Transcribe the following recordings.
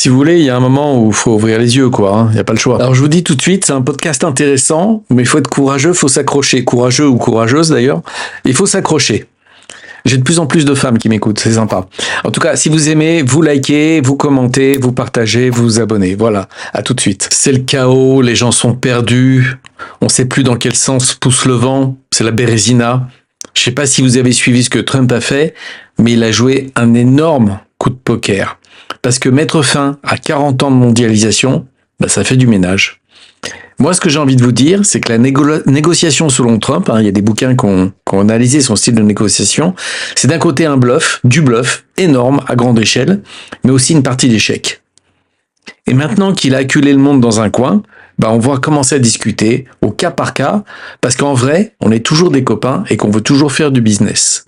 Si vous voulez, il y a un moment où il faut ouvrir les yeux, quoi. Il n'y a pas le choix. Alors, je vous dis tout de suite, c'est un podcast intéressant, mais il faut être courageux, il faut s'accrocher. Courageux ou courageuse, d'ailleurs. Il faut s'accrocher. J'ai de plus en plus de femmes qui m'écoutent, c'est sympa. En tout cas, si vous aimez, vous likez, vous commentez, vous partagez, vous abonnez. Voilà, à tout de suite. C'est le chaos, les gens sont perdus, on ne sait plus dans quel sens pousse le vent, c'est la bérésina. Je ne sais pas si vous avez suivi ce que Trump a fait, mais il a joué un énorme coup de poker. Parce que mettre fin à 40 ans de mondialisation, ça fait du ménage. Moi, ce que j'ai envie de vous dire, c'est que la négociation selon Trump, il y a des bouquins qui ont analysé son style de négociation, c'est d'un côté un bluff, du bluff, énorme, à grande échelle, mais aussi une partie d'échec. Et maintenant qu'il a acculé le monde dans un coin, on va commencer à discuter au cas par cas, parce qu'en vrai, on est toujours des copains et qu'on veut toujours faire du business.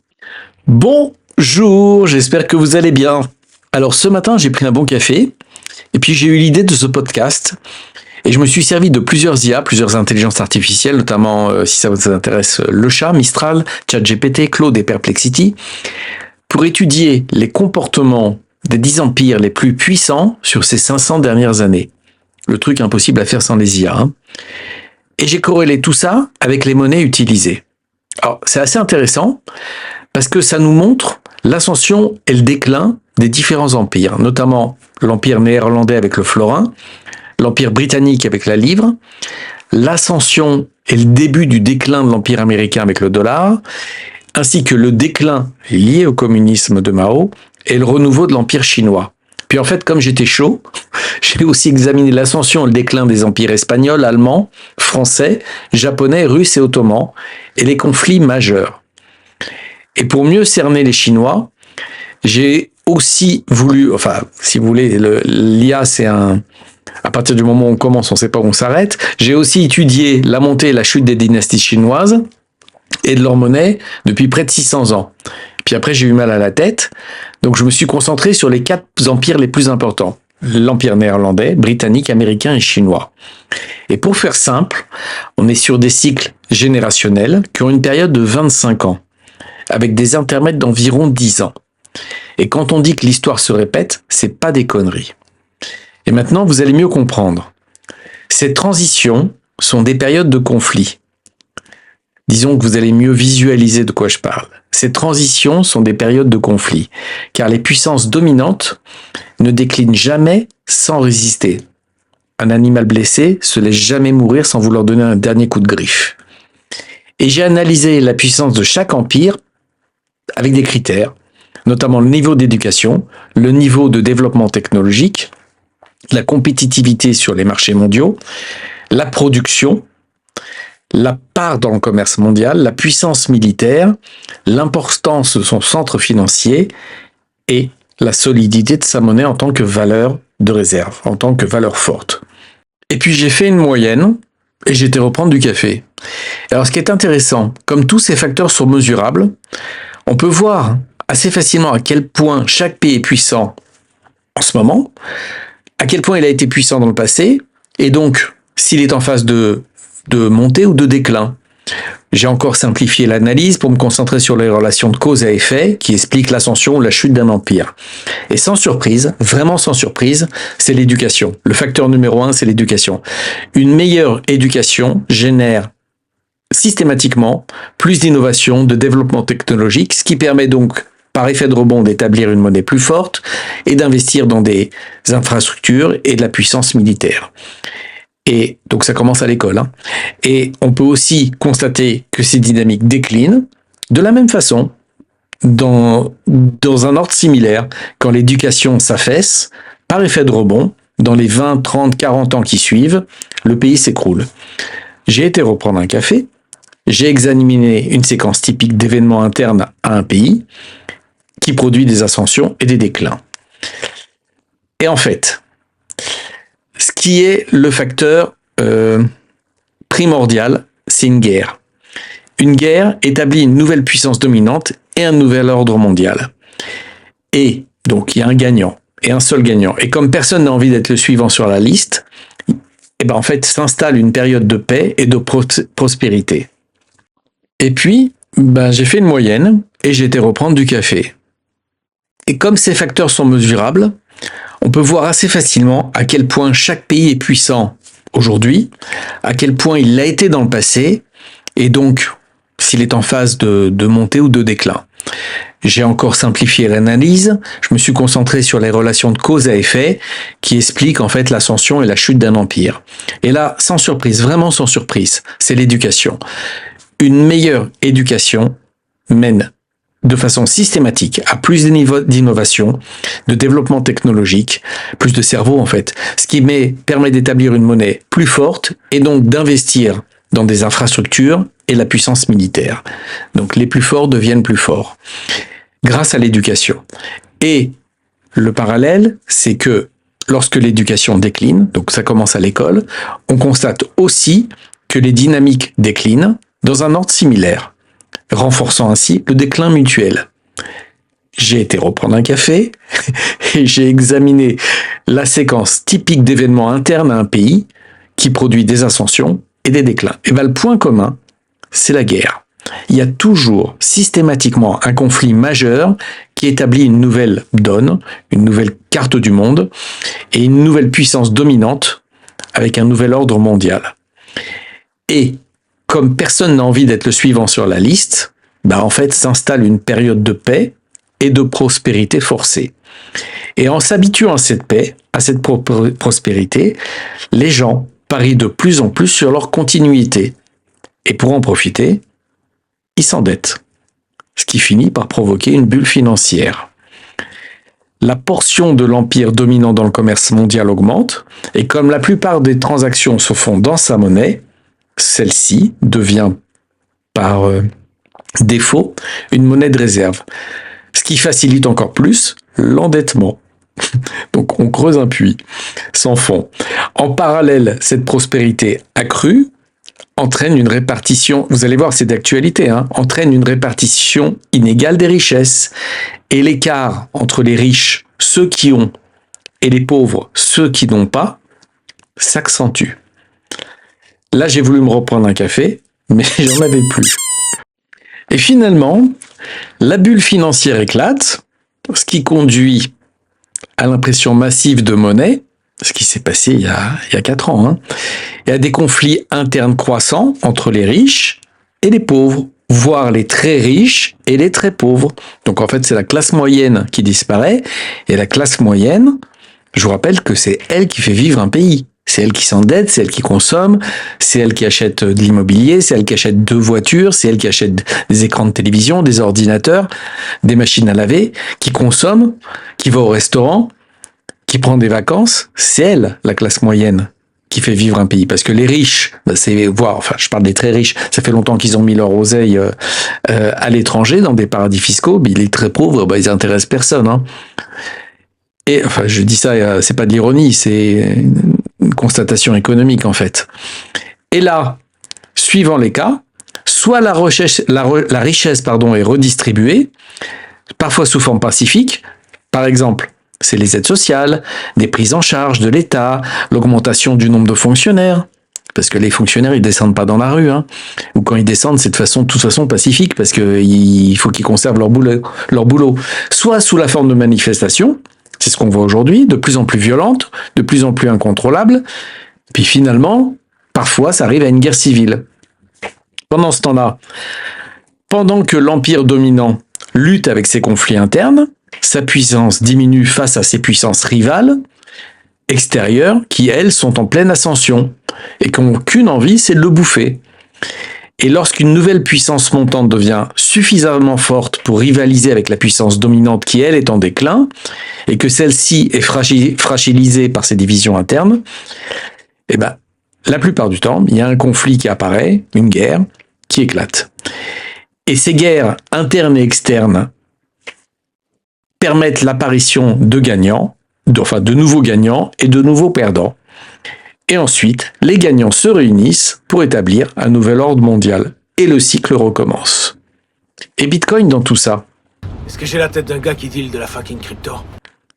Bonjour, j'espère que vous allez bien. Alors ce matin, j'ai pris un bon café, et puis j'ai eu l'idée de ce podcast. Et je me suis servi de plusieurs IA, plusieurs intelligences artificielles, notamment, si ça vous intéresse, le chat, Mistral, ChatGPT, Claude et Perplexity, pour étudier les comportements des 10 empires les plus puissants sur ces 500 dernières années. Le truc impossible à faire sans les IA. Et j'ai corrélé tout ça avec les monnaies utilisées. Alors, c'est assez intéressant, parce que ça nous montre l'ascension et le déclin des différents empires, notamment l'empire néerlandais avec le florin, l'empire britannique avec la livre, l'ascension et le début du déclin de l'empire américain avec le dollar, ainsi que le déclin lié au communisme de Mao et le renouveau de l'empire chinois. Puis en fait, comme j'étais chaud, j'ai aussi examiné l'ascension et le déclin des empires espagnols, allemands, français, japonais, russes et ottomans, et les conflits majeurs. Et pour mieux cerner les Chinois, j'ai aussi voulu, si vous voulez, l'IA c'est à partir du moment où on commence, on ne sait pas où on s'arrête. J'ai aussi étudié la montée et la chute des dynasties chinoises et de leur monnaie depuis près de 600 ans. Puis après, j'ai eu mal à la tête, donc je me suis concentré sur les 4 empires les plus importants. L'empire néerlandais, britannique, américain et chinois. Et pour faire simple, on est sur des cycles générationnels qui ont une période de 25 ans, avec des intermèdes d'environ 10 ans. Et quand on dit que l'histoire se répète, c'est pas des conneries. Et maintenant, vous allez mieux comprendre. Ces transitions sont des périodes de conflit. Disons que vous allez mieux visualiser de quoi je parle. Ces transitions sont des périodes de conflit, car les puissances dominantes ne déclinent jamais sans résister. Un animal blessé se laisse jamais mourir sans vouloir donner un dernier coup de griffe. Et j'ai analysé la puissance de chaque empire avec des critères, notamment le niveau d'éducation, le niveau de développement technologique, la compétitivité sur les marchés mondiaux, la production, la part dans le commerce mondial, la puissance militaire, l'importance de son centre financier et la solidité de sa monnaie en tant que valeur de réserve, en tant que valeur forte. Et puis j'ai fait une moyenne et j'ai été reprendre du café. Alors ce qui est intéressant, comme tous ces facteurs sont mesurables, on peut voir assez facilement à quel point chaque pays est puissant en ce moment, à quel point il a été puissant dans le passé, et donc s'il est en phase de montée ou de déclin. J'ai encore simplifié l'analyse pour me concentrer sur les relations de cause à effet qui expliquent l'ascension ou la chute d'un empire. Et sans surprise, vraiment sans surprise, c'est l'éducation. Le facteur numéro 1, c'est l'éducation. Une meilleure éducation génère systématiquement plus d'innovation, de développement technologique, ce qui permet donc par effet de rebond d'établir une monnaie plus forte et d'investir dans des infrastructures et de la puissance militaire. Et donc ça commence à l'école. Et on peut aussi constater que ces dynamiques déclinent de la même façon, dans un ordre similaire, quand l'éducation s'affaisse, par effet de rebond, dans les 20, 30, 40 ans qui suivent, le pays s'écroule. J'ai été reprendre un café, j'ai examiné une séquence typique d'événements internes à un pays, qui produit des ascensions et des déclins. Et en fait, ce qui est le facteur primordial, c'est une guerre. Une guerre établit une nouvelle puissance dominante et un nouvel ordre mondial. Et donc, il y a un gagnant, et un seul gagnant. Et comme personne n'a envie d'être le suivant sur la liste, en fait, s'installe une période de paix et de prospérité. Et puis, j'ai fait une moyenne, et j'ai été reprendre du café. Et comme ces facteurs sont mesurables, on peut voir assez facilement à quel point chaque pays est puissant aujourd'hui, à quel point il l'a été dans le passé, et donc s'il est en phase de montée ou de déclin. J'ai encore simplifié l'analyse, je me suis concentré sur les relations de cause à effet qui expliquent en fait l'ascension et la chute d'un empire. Et là, sans surprise, vraiment sans surprise, c'est l'éducation. Une meilleure éducation mène de façon systématique à plus de niveaux d'innovation, de développement technologique, plus de cerveau en fait, ce qui permet d'établir une monnaie plus forte et donc d'investir dans des infrastructures et la puissance militaire. Donc les plus forts deviennent plus forts grâce à l'éducation. Et le parallèle, c'est que lorsque l'éducation décline, donc ça commence à l'école, on constate aussi que les dynamiques déclinent dans un ordre similaire, renforçant ainsi le déclin mutuel. J'ai été reprendre un café et j'ai examiné la séquence typique d'événements internes à un pays qui produit des ascensions et des déclins. Et bien le point commun, c'est la guerre. Il y a toujours systématiquement un conflit majeur qui établit une nouvelle donne, une nouvelle carte du monde et une nouvelle puissance dominante avec un nouvel ordre mondial. Et comme personne n'a envie d'être le suivant sur la liste, en fait s'installe une période de paix et de prospérité forcée. Et en s'habituant à cette paix, à cette prospérité, les gens parient de plus en plus sur leur continuité. Et pour en profiter, ils s'endettent, ce qui finit par provoquer une bulle financière. La portion de l'empire dominant dans le commerce mondial augmente, et comme la plupart des transactions se font dans sa monnaie, celle-ci devient par défaut une monnaie de réserve, ce qui facilite encore plus l'endettement. Donc on creuse un puits sans fond. En parallèle, cette prospérité accrue entraîne une répartition, vous allez voir c'est d'actualité, entraîne une répartition inégale des richesses. Et l'écart entre les riches, ceux qui ont, et les pauvres, ceux qui n'ont pas, s'accentue. Là j'ai voulu me reprendre un café, mais j'en avais plus. Et finalement, la bulle financière éclate, ce qui conduit à l'impression massive de monnaie, ce qui s'est passé il y a 4 ans, et à des conflits internes croissants entre les riches et les pauvres, voire les très riches et les très pauvres. Donc en fait, c'est la classe moyenne qui disparaît, et la classe moyenne, je vous rappelle que c'est elle qui fait vivre un pays. C'est elle qui s'endette, c'est elle qui consomme, c'est elle qui achète de l'immobilier, c'est elle qui achète 2 voitures, c'est elle qui achète des écrans de télévision, des ordinateurs, des machines à laver, qui consomme, qui va au restaurant, qui prend des vacances. C'est elle, la classe moyenne, qui fait vivre un pays. Parce que les riches, je parle des très riches, ça fait longtemps qu'ils ont mis leur oseille à l'étranger, dans des paradis fiscaux, mais les très pauvres, ils intéressent personne. Et je dis ça, c'est pas de l'ironie, c'est une constatation économique en fait. Et là, suivant les cas, soit la richesse est redistribuée, parfois sous forme pacifique, par exemple, c'est les aides sociales, des prises en charge de l'État, l'augmentation du nombre de fonctionnaires, parce que les fonctionnaires ils descendent pas dans la rue, ou quand ils descendent c'est de toute façon pacifique, parce qu'il faut qu'ils conservent leur boulot. Soit sous la forme de manifestations, c'est ce qu'on voit aujourd'hui, de plus en plus violentes, de plus en plus incontrôlables, puis finalement, parfois ça arrive à une guerre civile. Pendant ce temps-là, pendant que l'empire dominant lutte avec ses conflits internes, sa puissance diminue face à ses puissances rivales extérieures qui, elles, sont en pleine ascension et qui n'ont qu'une envie, c'est de le bouffer. Et lorsqu'une nouvelle puissance montante devient suffisamment forte pour rivaliser avec la puissance dominante qui, elle, est en déclin, et que celle-ci est fragilisée par ses divisions internes, la plupart du temps, il y a un conflit qui apparaît, une guerre, qui éclate. Et ces guerres internes et externes permettent l'apparition de gagnants, de nouveaux gagnants et de nouveaux perdants. Et ensuite, les gagnants se réunissent pour établir un nouvel ordre mondial. Et le cycle recommence. Et Bitcoin dans tout ça? Est-ce que j'ai la tête d'un gars qui deal de la fucking crypto?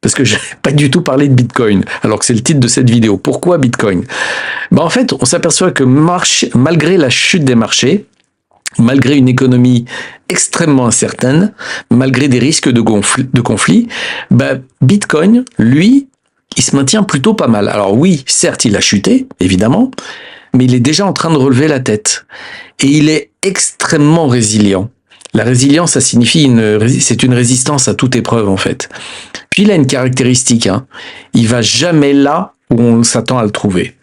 Parce que je n'ai pas du tout parlé de Bitcoin, alors que c'est le titre de cette vidéo. Pourquoi Bitcoin? En fait, on s'aperçoit que malgré la chute des marchés, malgré une économie extrêmement incertaine, malgré des risques de conflit, Bitcoin, lui, il se maintient plutôt pas mal. Alors oui, certes, il a chuté, évidemment, mais il est déjà en train de relever la tête. Et il est extrêmement résilient. La résilience, ça signifie c'est une résistance à toute épreuve, en fait. Puis il a une caractéristique, il va jamais là où on s'attend à le trouver.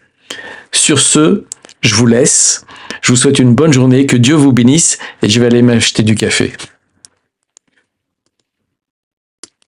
Sur ce, je vous laisse. Je vous souhaite une bonne journée, que Dieu vous bénisse, et je vais aller m'acheter du café.